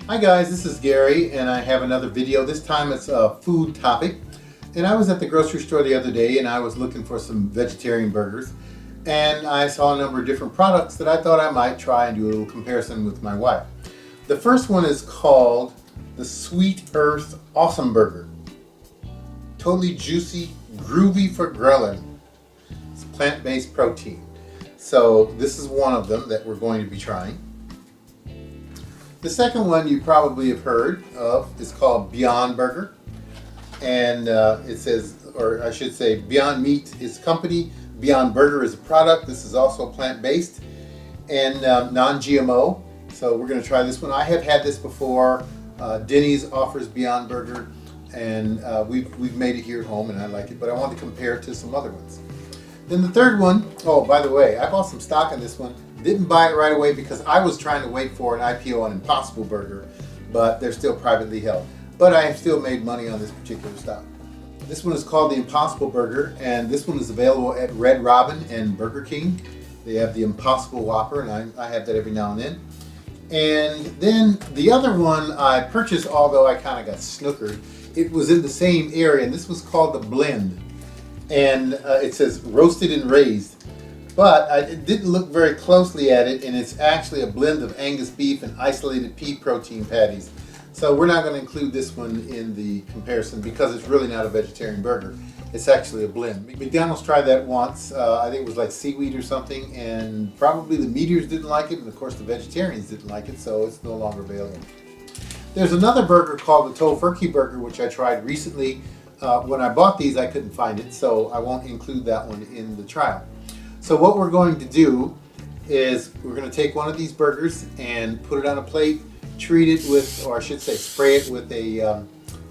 Hi guys, this is Gary and I have another video. This time it's a food topic. And I was at the grocery store the other day and I was looking for some vegetarian burgers. And I saw a number of different products that I thought I might try and do a little comparison with my wife. The first one is called the Sweet Earth Awesome Burger. Totally juicy, groovy for grilling. It's plant-based protein. So this is one of them that we're going to be trying. The second one you probably have heard of is called Beyond Burger. And it says, or I should say, Beyond Meat is company, Beyond Burger is a product. This is also plant-based and non-GMO. So we're going to try this one. I have had this before. Denny's offers Beyond Burger, and we've made it here at home, and I like it. But I want to compare it to some other ones. Then the third one, oh, by the way, I bought some stock in this one. Didn't buy it right away because I was trying to wait for an IPO on Impossible Burger, but they're still privately held. But I have still made money on this particular stock. This one is called the Impossible Burger, and this one is available at Red Robin and Burger King. They have the Impossible Whopper, and I have that every now and then. And then the other one I purchased, although I kind of got snookered. It was in the same area, and this was called the Blend. And it says roasted and raised. But I didn't look very closely at it, and it's actually a blend of Angus beef and isolated pea protein patties. So we're not going to include this one in the comparison because it's really not a vegetarian burger. It's actually a blend. McDonald's tried that once. I think it was like seaweed or something, and probably the meat eaters didn't like it, and of course the vegetarians didn't like it, so it's no longer available. There's another burger called the Tofurkey Burger, which I tried recently. When I bought these, I couldn't find it, so I won't include that one in the trial. So what we're going to do is we're going to take one of these burgers and put it on a plate, treat it with, or I should say spray it with a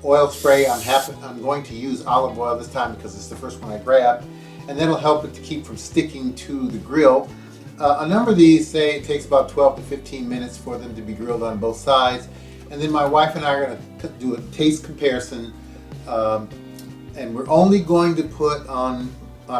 oil spray. I'm going to use olive oil this time because it's the first one I grabbed, and that'll help it to keep from sticking to the grill. A number of these say it takes about 12 to 15 minutes for them to be grilled on both sides. And then my wife and I are going to do a taste comparison, and we're only going to put on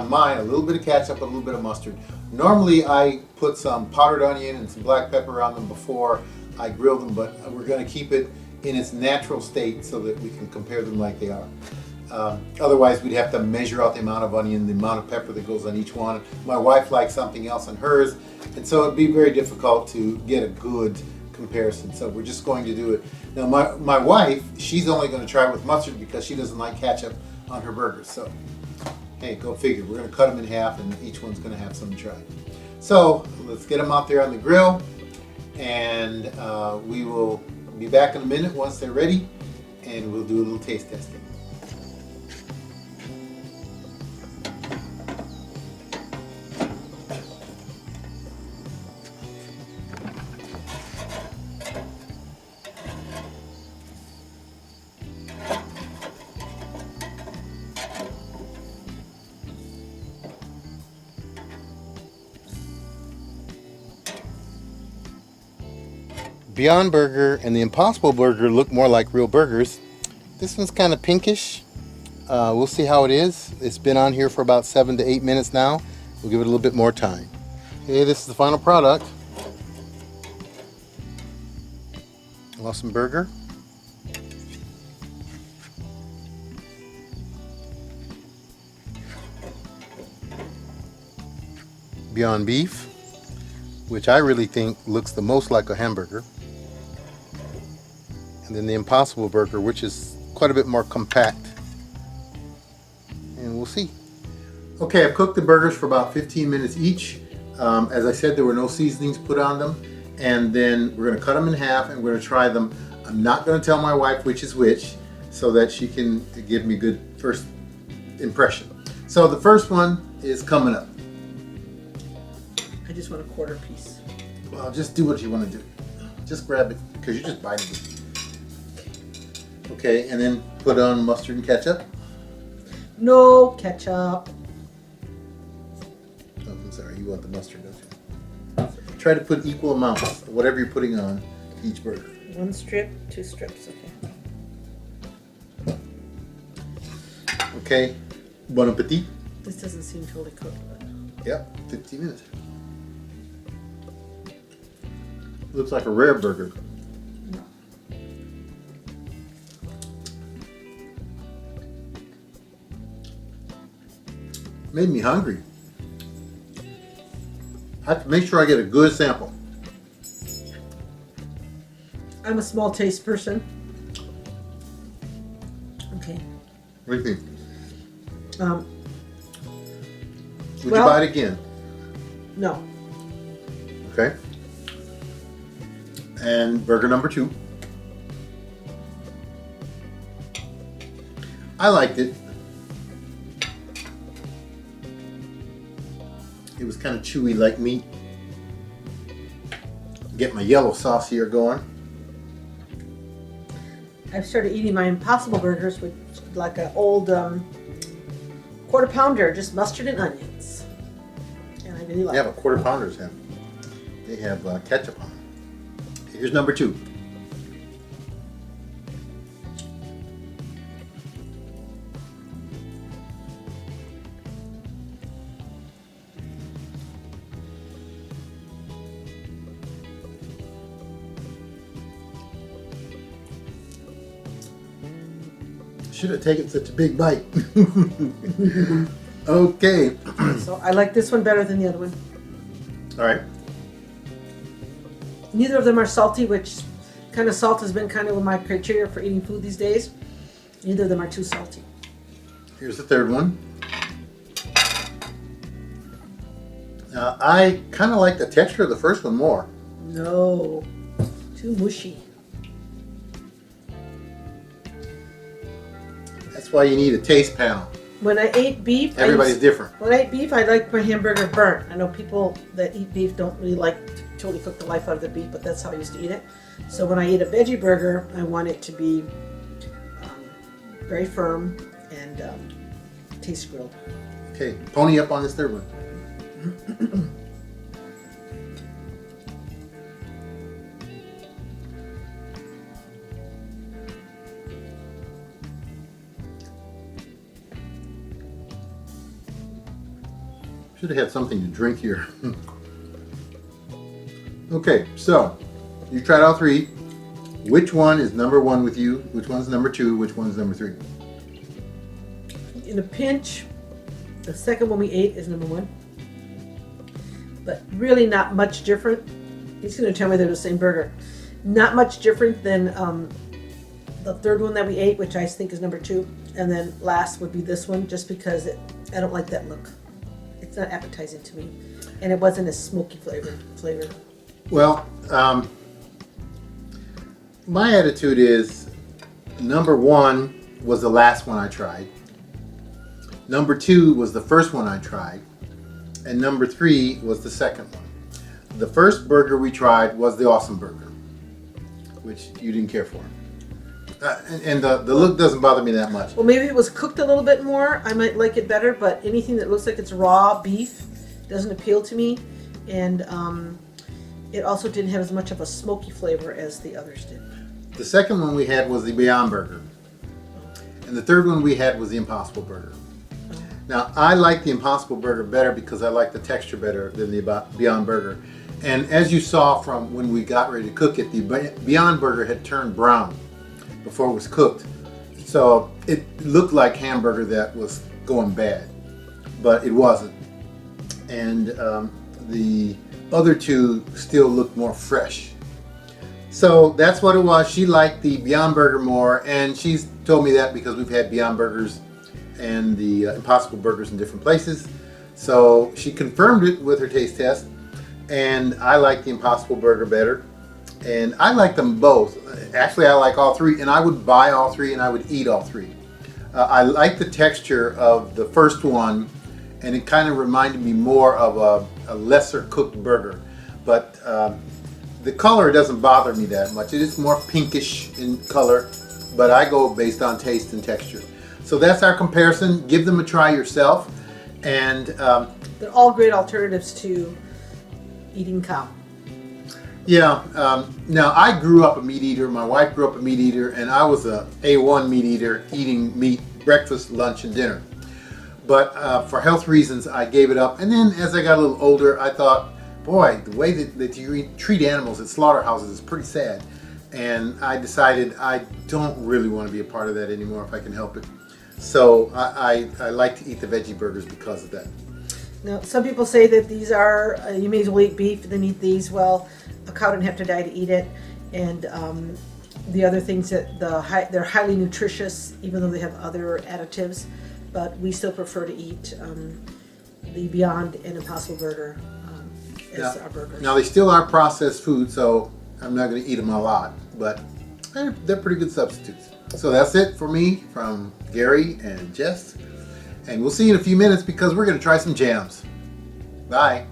mine a little bit of ketchup, a little bit of mustard. Normally I put some powdered onion and some black pepper on them before I grill them, but we're going to keep it in its natural state so that we can compare them like they are. Otherwise we'd have to measure out the amount of onion, the amount of pepper that goes on each one. My wife likes something else on hers, and so it'd be very difficult to get a good comparison. So we're just going to do it. Now my wife, she's only going to try it with mustard because she doesn't like ketchup on her burgers. So hey, go figure. We're going to cut them in half, and each one's going to have some to try. So let's get them out there on the grill, and we will be back in a minute once they're ready, and we'll do a little taste testing. Beyond Burger and the Impossible Burger look more like real burgers. This one's kind of pinkish. We'll see how it is. It's been on here for about 7 to 8 minutes now. We'll give it a little bit more time. Okay, this is the final product. Awesome burger. Beyond Beef, which I really think looks the most like a hamburger. And then the Impossible Burger, which is quite a bit more compact. And we'll see. Okay, I've cooked the burgers for about 15 minutes each. As I said, there were no seasonings put on them. And then we're going to cut them in half and we're going to try them. I'm not going to tell my wife which is which so that she can give me a good first impression. So the first one is coming up. I just want a quarter piece. Well, just do what you want to do. Just grab it because you're just biting it. Okay, and then put on mustard and ketchup. No ketchup. Oh, I'm sorry, you want the mustard, don't you? Try to put equal amounts of whatever you're putting on each burger. 1 strip, 2 strips, okay. Okay, bon appetit. This doesn't seem totally cooked, but... Yep, 15 minutes. Looks like a rare burger. No. Made me hungry. I have to make sure I get a good sample. I'm a small taste person. Okay. What do you think? Would well- you buy it again? No. Okay. And burger number 2. I liked it. It was kind of chewy like meat. Get my yellow sauce here going. I've started eating my Impossible Burgers with like an old quarter pounder, just mustard and onions. And I really like They have it. a quarter pounders have. They have ketchup on it. Here's number 2. Should have taken such a big bite. Okay. So I like this one better than the other one. All right. Neither of them are salty, which kind of salt has been kind of my criteria for eating food these days. Neither of them are too salty. Here's the third one. I kind of like the texture of the first one more. No, too mushy. That's why you need a taste panel. When I ate beef, Everybody's different. when I ate beef, I like my hamburger burnt. I know people that eat beef don't really like to totally cook the life out of the beef, but that's how I used to eat it. So when I eat a veggie burger, I want it to be very firm and taste grilled. Okay, pony up on this third one. Should have had something to drink here. Okay, so you tried all 3. Which one is number 1 with you? Which one's number 2? Which one's number 3? In a pinch, the second one we ate is number 1. But really not much different. He's going to tell me they're the same burger. Not much different than the third one that we ate, which I think is number 2. And then last would be this one, just because I don't like that look. It's not appetizing to me. And it wasn't as smoky flavor. Well, my attitude is number 1 was the last one I tried. Number 2 was the first one I tried. And number 3 was the second one. The first burger we tried was the Awesome Burger, which you didn't care for. And the look doesn't bother me that much. Well, maybe if it was cooked a little bit more, I might like it better, but anything that looks like it's raw beef doesn't appeal to me. And it also didn't have as much of a smoky flavor as the others did. The second one we had was the Beyond Burger. And the third one we had was the Impossible Burger. Now, I like the Impossible Burger better because I like the texture better than the Beyond Burger. And as you saw from when we got ready to cook it, the Beyond Burger had turned brown before it was cooked. So it looked like hamburger that was going bad, but it wasn't. And the other 2 still looked more fresh. So that's what it was. She liked the Beyond Burger more, and she's told me that because we've had Beyond Burgers and the Impossible Burgers in different places. So she confirmed it with her taste test, and I like the Impossible Burger better. And I like them both. Actually, I like all 3, and I would buy all 3 and I would eat all 3. I like the texture of the first one, and it kind of reminded me more of a lesser cooked burger. But the color doesn't bother me that much. It is more pinkish in color, but I go based on taste and texture. So that's our comparison. Give them a try yourself. And They're all great alternatives to eating cow. yeah, now I grew up a meat eater. My wife grew up a meat eater, and I was a A1 meat eater, eating meat breakfast, lunch, and dinner. But for health reasons, I gave it up. And then as I got a little older, I thought, boy, the way that you treat animals at slaughterhouses is pretty sad. And I decided I don't really want to be a part of that anymore if I can help it. So I like to eat the veggie burgers because of that. Now, some people say that these are, you may as well eat beef than eat these. Well, a cow didn't have to die to eat it. And the other things that they're highly nutritious, even though they have other additives. But we still prefer to eat the Beyond and Impossible Burger as our burgers. Now they still are processed food, so I'm not going to eat them a lot, but they're pretty good substitutes. So that's it for me from Gary and Jess. And we'll see you in a few minutes because we're going to try some jams. Bye.